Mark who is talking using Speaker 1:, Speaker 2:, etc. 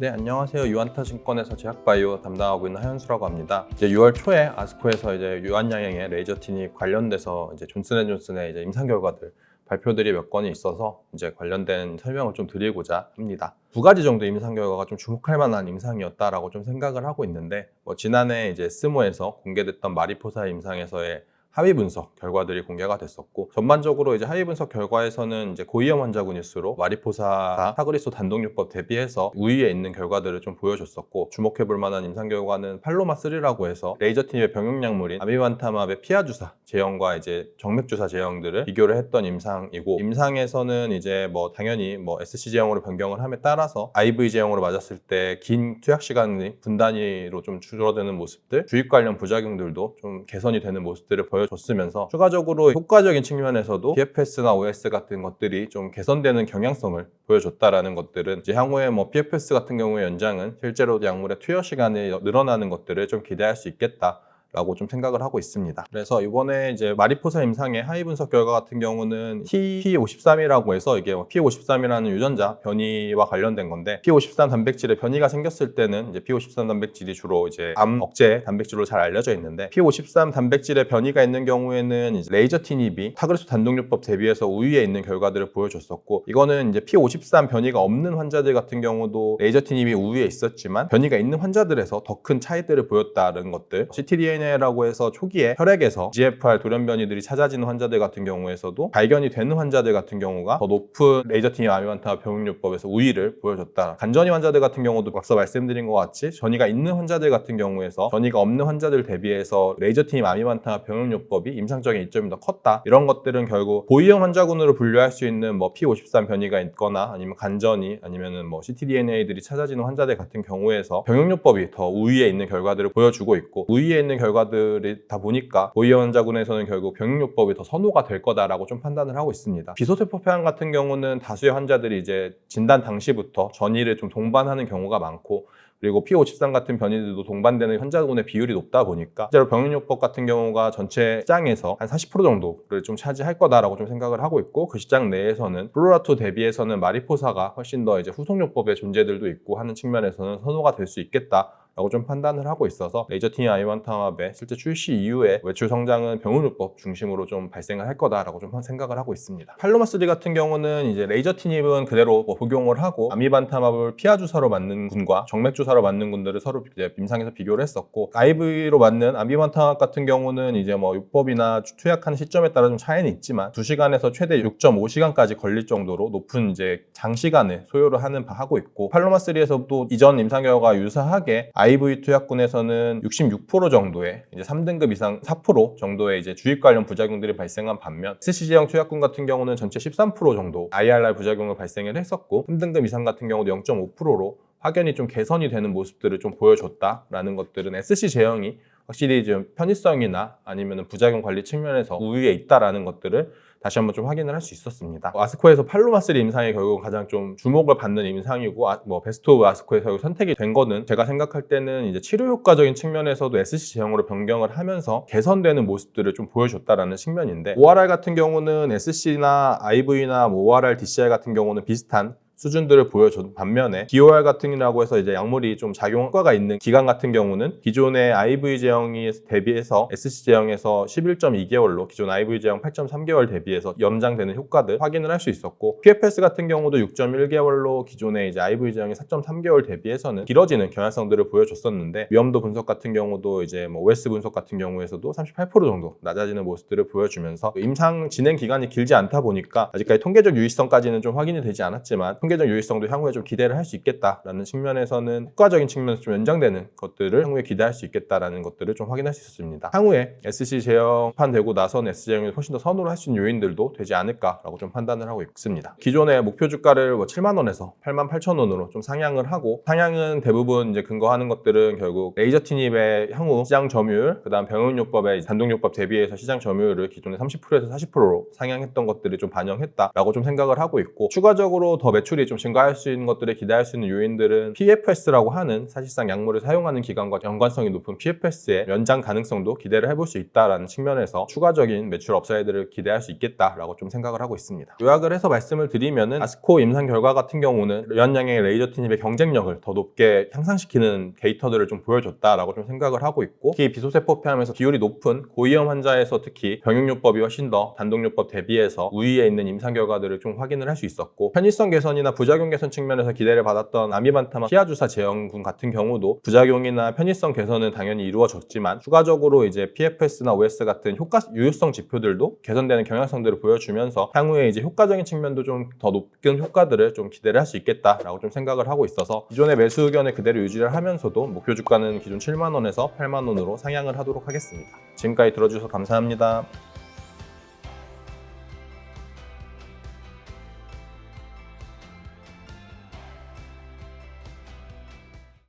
Speaker 1: 네, 안녕하세요. 유한타증권에서 제약바이오 담당하고 있는 하현수라고 합니다. 이제 6월 초에 아스코에서 이제 유한양행의 레이저 티닙 관련돼서 이제 존슨앤존슨의 이제 임상 결과들 발표들이 몇 건이 있어서 이제 관련된 설명을 좀 드리고자 합니다. 두 가지 정도 임상 결과가 좀 주목할 만한 임상이었다라고 좀 생각을 하고 있는데, 지난해 이제 스모에서 공개됐던 마리포사 임상에서의 하위 분석 결과들이 공개가 됐었고, 전반적으로 이제 하위 분석 결과에서는 이제 고위험 환자군일수록 마리포사 타그리소 단독요법 대비해서 우위에 있는 결과들을 좀 보여줬었고, 주목해 볼 만한 임상 결과는 팔로마3라고 해서 레이저 티닙의 병용 약물인 아미반타맙의 피하 주사 제형과 이제 정맥 주사 제형들을 비교를 했던 임상이고, 임상에서는 이제 당연히 SC 제형으로 변경을 함에 따라서 IV 제형으로 맞았을 때 긴 투약 시간이 분 단위로 좀 줄어드는 모습들, 주입 관련 부작용들도 좀 개선이 되는 모습들을 보여줬으면서, 추가적으로 효과적인 측면에서도 PFS나 OS 같은 것들이 좀 개선되는 경향성을 보여줬다라는 것들은 이제 향후에 PFS 같은 경우의 연장은 실제로 약물의 투여 시간이 늘어나는 것들을 좀 기대할 수 있겠다 라고 좀 생각을 하고 있습니다. 그래서 이번에 이제 마리포사 임상의 하위 분석 결과 같은 경우는 P53이라고 해서, 이게 P53이라는 유전자 변이와 관련된 건데, P53 단백질에 변이가 생겼을 때는 이제 P53 단백질이 주로 이제 암 억제 단백질로 잘 알려져 있는데, P53 단백질에 변이가 있는 경우에는 이제 레이저 티닙이 타그리소 단독요법 대비해서 우위에 있는 결과들을 보여줬었고, 이거는 이제 P53 변이가 없는 환자들 같은 경우도 레이저 티닙이 우위에 있었지만 변이가 있는 환자들에서 더 큰 차이들을 보였다는 것들, ctDNA라고 해서 초기에 혈액에서 GFR 돌연 변이들이 찾아지는 환자들 같은 경우에서도 발견이 되는 환자들 같은 경우가 더 높은 레이저 티닙 아미반타마 병용요법에서 우위를 보여줬다. 간전이 환자들 같은 경우도 앞서 말씀드린 것 같이 전이가 있는 환자들 같은 경우에서 전이가 없는 환자들 대비해서 레이저 티닙 아미반타마 병용요법이 임상적인 이점이 더 컸다. 이런 것들은 결국 고위험 환자군으로 분류할 수 있는 P53 변이가 있거나 아니면 간전이 아니면은 ctDNA들이 찾아지는 환자들 같은 경우에서 병용요법이 더 우위에 있는 결과들을 보여주고 있고, 우위에 있는 결과들이다 보니까 고위험 환자군에서는 결국 병용요법이 더 선호가 될 거다라고 좀 판단을 하고 있습니다. 비소세포 폐암 같은 경우는 다수의 환자들이 이제 진단 당시부터 전이를 좀 동반하는 경우가 많고, 그리고 P53 같은 변이들도 동반되는 환자군의 비율이 높다 보니까 실제로 병용요법 같은 경우가 전체 시장에서 한 40% 정도를 좀 차지할 거다라고 좀 생각을 하고 있고, 그 시장 내에서는 플로라2 대비해서는 마리포사가 훨씬 더 이제 후속요법의 존재들도 있고 하는 측면에서는 선호가 될 수 있겠다 라고 좀 판단을 하고 있어서, 레이저 티닙 아미반타맙의 실제 출시 이후에 외출 성장은 병용요법 중심으로 좀 발생을 할 거다라고 좀 생각을 하고 있습니다. 팔로마3 같은 경우는 이제 레이저 티닙은 그대로 복용을 하고, 아미반타맙을 피하 주사로 맞는 군과 정맥 주사로 맞는 군들을 서로 이제 임상에서 비교를 했었고, IV로 맞는 아미반타맙 같은 경우는 이제 요법이나 투약하는 시점에 따라 좀 차이는 있지만 2시간에서 최대 6.5시간까지 걸릴 정도로 높은 이제 장시간을 소요를 하고 있고, 팔로마3에서도 이전 임상 결과가 유사하게 IV 투약군에서는 66% 정도의 이제 3등급 이상 4% 정도의 이제 주입 관련 부작용들이 발생한 반면, SC제형 투약군 같은 경우는 전체 13% 정도 IRR 부작용을 발생을 했었고, 3등급 이상 같은 경우도 0.5%로 확연히 좀 개선이 되는 모습들을 좀 보여줬다라는 것들은 SC 제형이 확실히 좀 편의성이나 아니면 부작용 관리 측면에서 우위에 있다라는 것들을 다시 한번 좀 확인을 할 수 있었습니다. 아스코에서 팔로마3 임상이 결국 가장 좀 주목을 받는 임상이고, 베스트 오브 아스코에서 선택이 된 거는 제가 생각할 때는 이제 치료 효과적인 측면에서도 SC 제형으로 변경을 하면서 개선되는 모습들을 좀 보여줬다라는 측면인데, ORR 같은 경우는 SC나 IV나 ORR, DCR 같은 경우는 비슷한 수준들을 보여준 반면에, DOR 같은이라고 해서 이제 약물이 좀 작용 효과가 있는 기간 같은 경우는 기존의 IV 제형이 대비해서 SC 제형에서 11.2개월로 기존 IV 제형 8.3개월 대비해서 연장되는 효과들 확인을 할 수 있었고, PFS 같은 경우도 6.1개월로 기존의 이제 IV 제형이 4.3개월 대비해서는 길어지는 경향성들을 보여줬었는데, 위험도 분석 같은 경우도 이제 OS 분석 같은 경우에서도 38% 정도 낮아지는 모습들을 보여주면서, 임상 진행 기간이 길지 않다 보니까 아직까지 통계적 유의성까지는 좀 확인이 되지 않았지만 통계적 유의성도 향후에 좀 기대를 할 수 있겠다라는 측면에서는 효과적인 측면에서 좀 연장되는 것들을 향후에 기대할 수 있겠다라는 것들을 좀 확인할 수 있었습니다. 향후에 SC 제형판 되고 나서는 S 제형을 훨씬 더 선호를 할 수 있는 요인들도 되지 않을까라고 좀 판단을 하고 있습니다. 기존의 목표 주가를 7만 원에서 8만 8천 원으로 좀 상향을 하고, 상향은 대부분 이제 근거하는 것들은 결국 레이저 티닙의 향후 시장 점유율, 그다음 병용요법의 단독요법 대비해서 시장 점유율을 기존의 30%에서 40%로 상향했던 것들이 좀 반영했다라고 좀 생각을 하고 있고, 추가적으로 더 매출이 매출이 좀 증가할 수 있는 것들을 기대할 수 있는 요인들은 PFS라고 하는 사실상 약물을 사용하는 기간과 연관성이 높은 PFS의 연장 가능성도 기대를 해볼 수 있다라는 측면에서 추가적인 매출 업사이드를 기대할 수 있겠다라고 좀 생각을 하고 있습니다. 요약을 해서 말씀을 드리면은 아스코 임상 결과 같은 경우는 유한양행의 레이저 티닙의 경쟁력을 더 높게 향상시키는 데이터들을 좀 보여줬다라고 좀 생각을 하고 있고, 특히 비소세포 폐암에서 비율이 높은 고위험 환자에서 특히 병용요법이 훨씬 더 단독요법 대비해서 우위에 있는 임상 결과들을 좀 확인을 할 수 있었고, 편의성 개선이나 부작용 개선 측면에서 기대를 받았던 아미반타마 피하 주사 제형군 같은 경우도 부작용이나 편의성 개선은 당연히 이루어졌지만 추가적으로 이제 PFS나 OS 같은 효과 유효성 지표들도 개선되는 경향성들을 보여주면서 향후에 이제 효과적인 측면도 좀 더 높은 효과들을 좀 기대를 할 수 있겠다라고 좀 생각을 하고 있어서 기존의 매수 의견을 그대로 유지를 하면서도 목표 주가는 기존 7만 원에서 8만 원으로 상향을 하도록 하겠습니다. 지금까지 들어주셔서 감사합니다.